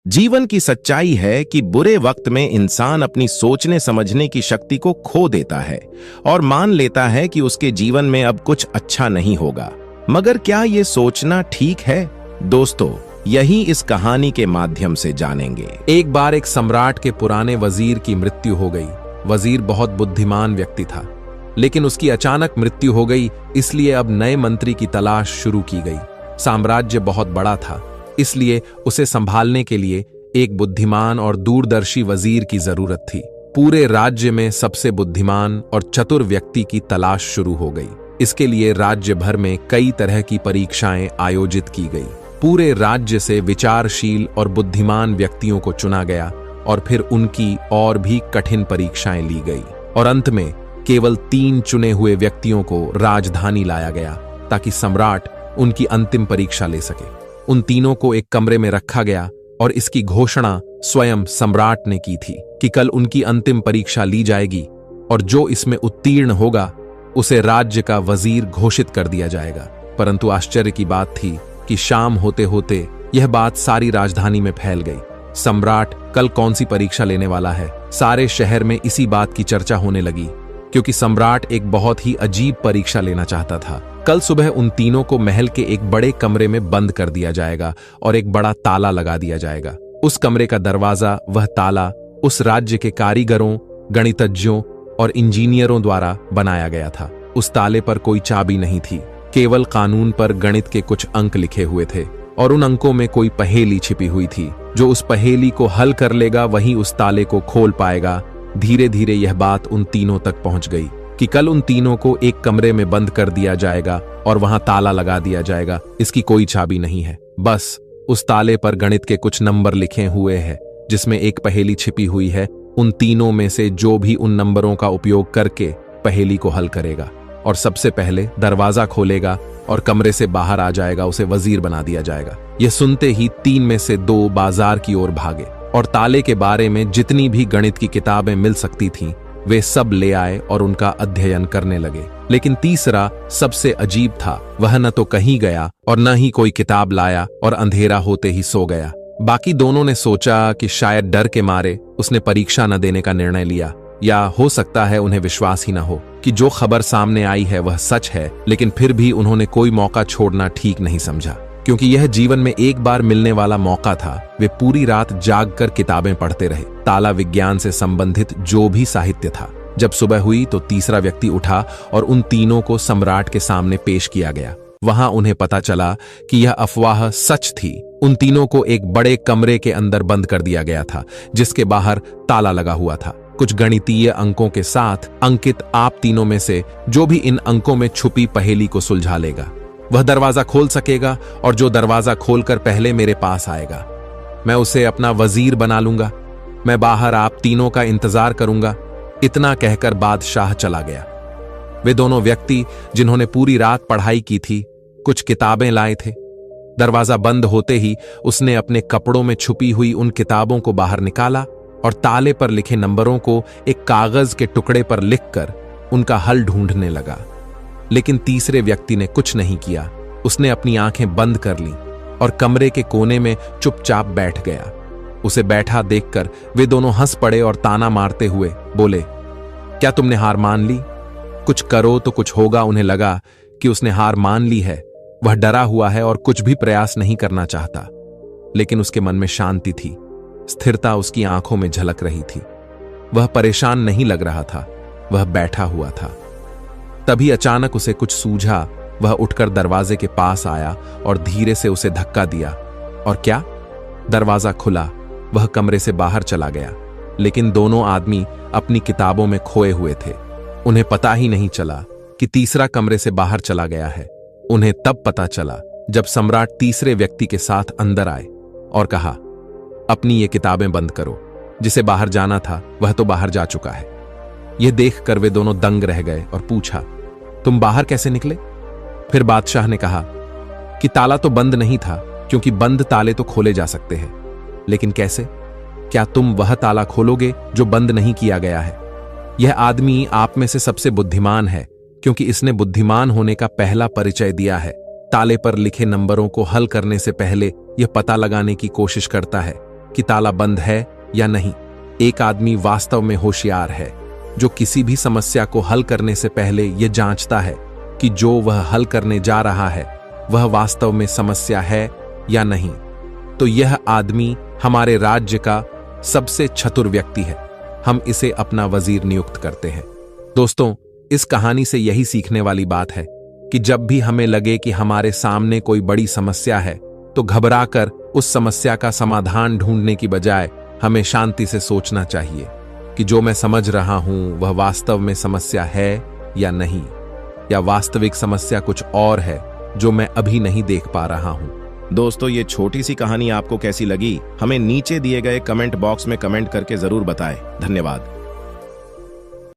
जीवन की सच्चाई है कि बुरे वक्त में इंसान अपनी सोचने समझने की शक्ति को खो देता है और मान लेता है कि उसके जीवन में अब कुछ अच्छा नहीं होगा। मगर क्या ये सोचना ठीक है? दोस्तों, यही इस कहानी के माध्यम से जानेंगे। एक बार एक सम्राट के पुराने वजीर की मृत्यु हो गई। वजीर बहुत बुद्धिमान व्यक्ति था, लेकिन उसकी अचानक मृत्यु हो गई, इसलिए अब नए मंत्री की तलाश शुरू की गई। साम्राज्य बहुत बड़ा था, इसलिए उसे संभालने के लिए एक बुद्धिमान और दूरदर्शी वजीर की जरूरत थी। पूरे राज्य में सबसे बुद्धिमान और चतुर व्यक्ति की तलाश शुरू हो गई। इसके लिए राज्य भर में कई तरह की परीक्षाएं आयोजित की गई। पूरे राज्य से विचारशील और बुद्धिमान व्यक्तियों को चुना गया और फिर उनकी और भी कठिन परीक्षाएं ली गई और अंत में केवल 3 चुने हुए व्यक्तियों को राजधानी लाया गया ताकि सम्राट उनकी अंतिम परीक्षा ले सके। उन तीनों को एक कमरे में रखा गया और इसकी घोषणा स्वयं सम्राट ने की थी कि कल उनकी अंतिम परीक्षा ली जाएगी और जो इसमें उत्तीर्ण होगा उसे राज्य का वजीर घोषित कर दिया जाएगा। परंतु आश्चर्य की बात थी कि शाम होते होते यह बात सारी राजधानी में फैल गई। सम्राट कल कौन सी परीक्षा लेने वाला है? सारे शहर में इसी बात की चर्चा होने लगी, क्योंकि सम्राट एक बहुत ही अजीब परीक्षा लेना चाहता था। कल सुबह उन तीनों को महल के एक बड़े कमरे में बंद कर दिया जाएगा और एक बड़ा ताला लगा दिया जाएगा। उस कमरे का दरवाजा, वह ताला उस राज्य के कारीगरों, गणितज्ञों और इंजीनियरों द्वारा बनाया गया था। उस ताले पर कोई चाबी नहीं थी, केवल कानून पर गणित के कुछ अंक लिखे हुए थे और उन अंकों में कोई पहेली छिपी हुई थी। जो उस पहेली को हल कर लेगा वही उस ताले को खोल पाएगा। धीरे धीरे यह बात उन तीनों तक पहुंच गई कि कल उन तीनों को एक कमरे में बंद कर दिया जाएगा और वहां ताला लगा दिया जाएगा। इसकी कोई चाबी नहीं है, बस उस ताले पर गणित के कुछ नंबर लिखे हुए हैं जिसमें एक पहेली छिपी हुई है। उन तीनों में से जो भी उन नंबरों का उपयोग करके पहेली को हल करेगा और सबसे पहले दरवाजा खोलेगा और कमरे से बाहर आ जाएगा, उसे वजीर बना दिया जाएगा। यह सुनते ही 3 में से 2 बाजार की ओर भागे और ताले के बारे में जितनी भी गणित की किताबें मिल सकती थीं वे सब ले आए और उनका अध्ययन करने लगे। लेकिन तीसरा सबसे अजीब था। वह न तो कहीं गया और न ही कोई किताब लाया और अंधेरा होते ही सो गया। बाकी दोनों ने सोचा कि शायद डर के मारे उसने परीक्षा न देने का निर्णय लिया, या हो सकता है उन्हें विश्वास ही न हो कि जो खबर सामने आई है वह सच है। लेकिन फिर भी उन्होंने कोई मौका छोड़ना ठीक नहीं समझा, क्योंकि यह जीवन में एक बार मिलने वाला मौका था। वे पूरी रात जागकर किताबें पढ़ते रहे, ताला विज्ञान से संबंधित जो भी साहित्य था। जब सुबह हुई तो तीसरा व्यक्ति उठा और उन तीनों को सम्राट के सामने पेश किया गया। वहां उन्हें पता चला कि यह अफवाह सच थी। उन तीनों को एक बड़े कमरे के अंदर बंद कर दिया गया था जिसके बाहर ताला लगा हुआ था, कुछ गणितीय अंकों के साथ अंकित। आप तीनों में से जो भी इन अंकों में छुपी पहेली को सुलझा लेगा वह दरवाजा खोल सकेगा, और जो दरवाजा खोलकर पहले मेरे पास आएगा मैं उसे अपना वजीर बना लूंगा। मैं बाहर आप तीनों का इंतजार करूंगा। इतना कहकर बादशाह चला गया। वे दोनों व्यक्ति जिन्होंने पूरी रात पढ़ाई की थी कुछ किताबें लाए थे। दरवाजा बंद होते ही उसने अपने कपड़ों में छुपी हुई उन किताबों को बाहर निकाला और ताले पर लिखे नंबरों को एक कागज के टुकड़े पर लिखकर उनका हल ढूंढने लगा। लेकिन तीसरे व्यक्ति ने कुछ नहीं किया। उसने अपनी आंखें बंद कर लीं और कमरे के कोने में चुपचाप बैठ गया। उसे बैठा देखकर वे दोनों हंस पड़े और ताना मारते हुए बोले, क्या तुमने हार मान ली? कुछ करो तो कुछ होगा। उन्हें लगा कि उसने हार मान ली है। वह डरा हुआ है और कुछ भी प्रयास नहीं करना चाहता। लेकिन उसके मन में शांति थी, स्थिरता उसकी आंखों में झलक रही थी। वह परेशान नहीं लग रहा था, वह बैठा हुआ था। तभी अचानक उसे कुछ सूझा। वह उठकर दरवाजे के पास आया और धीरे से उसे धक्का दिया, और क्या, दरवाजा खुला। वह कमरे से बाहर चला गया। लेकिन दोनों आदमी अपनी किताबों में खोए हुए थे। उन्हें पता ही नहीं चला कि तीसरा कमरे से बाहर चला गया है। उन्हें तब पता चला जब सम्राट तीसरे व्यक्ति के साथ अंदर आए और कहा, अपनी ये किताबें बंद करो। जिसे बाहर जाना था वह तो बाहर जा चुका है। यह देखकर वे दोनों दंग रह गए और पूछा, तुम बाहर कैसे निकले? फिर बादशाह ने कहा कि ताला तो बंद नहीं था, क्योंकि बंद ताले तो खोले जा सकते हैं। लेकिन कैसे? क्या तुम वह ताला खोलोगे जो बंद नहीं किया गया है? यह आदमी आप में से सबसे बुद्धिमान है, क्योंकि इसने बुद्धिमान होने का पहला परिचय दिया है। ताले पर लिखे नंबरों को हल करने से पहले यह पता लगाने की कोशिश करता है कि ताला बंद है या नहीं। एक आदमी वास्तव में होशियार है जो किसी भी समस्या को हल करने से पहले यह जांचता है कि जो वह हल करने जा रहा है वह वास्तव में समस्या है या नहीं। तो यह आदमी हमारे राज्य का सबसे चतुर व्यक्ति है। हम इसे अपना वजीर नियुक्त करते हैं। दोस्तों, इस कहानी से यही सीखने वाली बात है कि जब भी हमें लगे कि हमारे सामने कोई बड़ी समस्या है तो घबराकर उस समस्या का समाधान ढूंढने की बजाय हमें शांति से सोचना चाहिए कि जो मैं समझ रहा हूं वह वास्तव में समस्या है या नहीं, या वास्तविक समस्या कुछ और है जो मैं अभी नहीं देख पा रहा हूं। दोस्तों, ये छोटी सी कहानी आपको कैसी लगी हमें नीचे दिए गए कमेंट बॉक्स में कमेंट करके जरूर बताएं। धन्यवाद।